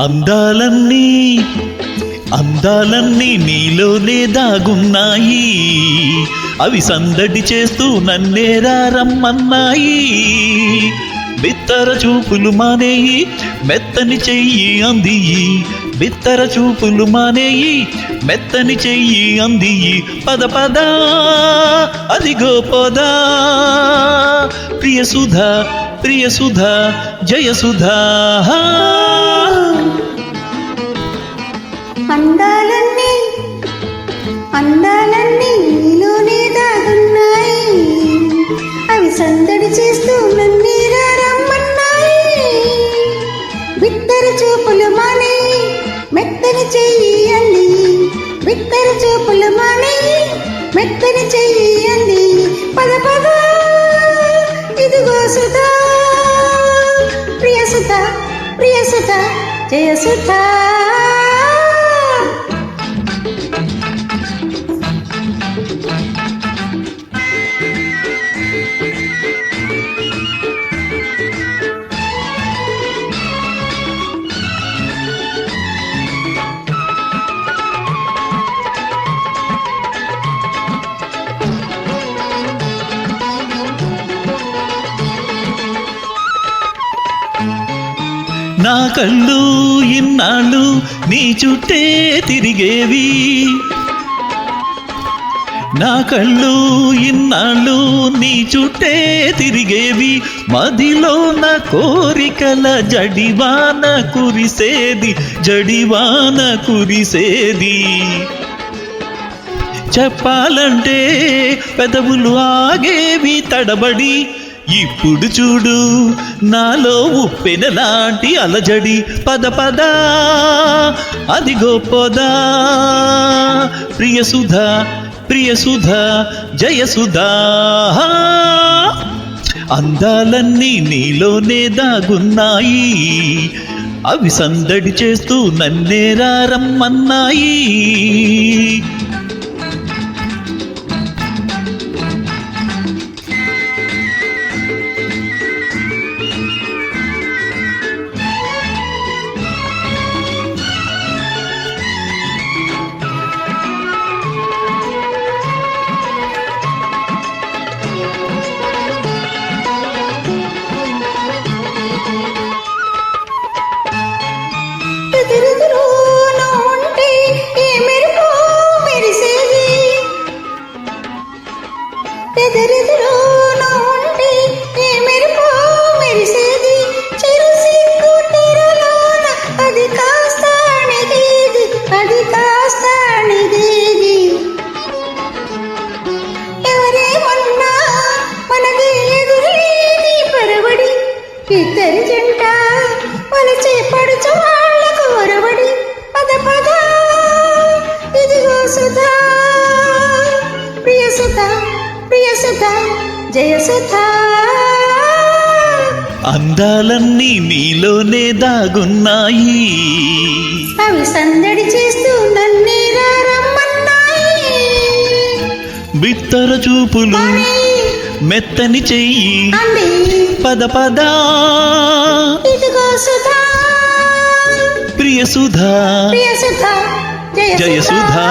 అందాలన్నీ అందాలన్నీ నీలోనే దాగున్నాయి, అవి సందడి చేస్తూ నన్నేరా రమ్మన్నాయి. బిత్తర చూపులు మానేయి, మెత్తని చెయ్యి అందియి, బిత్తర చూపులు మానేయి, మెత్తని చెయ్యి అందియి. పద పద అదిగో పోదా, ప్రియ సుధా ప్రియ సుధా జయ సుధా. అందాలన్నీ అందాలన్నీ నీలోనే దాగున్నాయి, అవి సందడి చేస్తూ నన్నీరా రమ్మన్నాయి. బిత్తర చూపులు మానేయి, మెత్తని చెయ్యి అంది, బిత్తర చూపులు మానేయి, మెత్తని చెయ్యి అంది. పద పద ఇదిగో సుధా, ప్రియ సుధా ప్రియ సుధా జయ సుధా. నా కళ్ళు ఇన్నాళ్ళు నీ చుట్టే తిరిగేవి, నా కళ్ళు ఇన్నాళ్ళు నీ చుట్టే తిరిగేవి. మదిలో నా కోరికల జడివాన కురిసేది, జడివాన కురిసేది. చెప్పాలంటే పెదవులు ఆగేవి తడబడి, ఇప్పుడు చూడు నాలో ఉప్పెనలాంటి అలజడి. పద పద అదిగో పోదా, ప్రియ సుధా ప్రియ సుధా జయ సుధా. అందాలన్నీ నీలోనే దాగున్నాయి, అవి సందడి చేస్తూ నన్నేరా రమ్మన్నాయి. ఇద్దరి జంట వలచే పడుచు వాళ్ళకు ఒరవడి. పద పద ఇదిగో సుధా, ప్రియ సుధా ప్రియ సుధా జయ సుధా. అందాలన్నీ నీలోనే దాగున్నాయి, అవి సందడి చేస్తూ నన్నేరా రమ్మన్నాయి. బిత్తర చూపులు మెత్తని చెయ్యి అంది, పద పద ఇదిగో సుధా, ప్రియ సుధా ప్రియ సుధా జయ సుధా.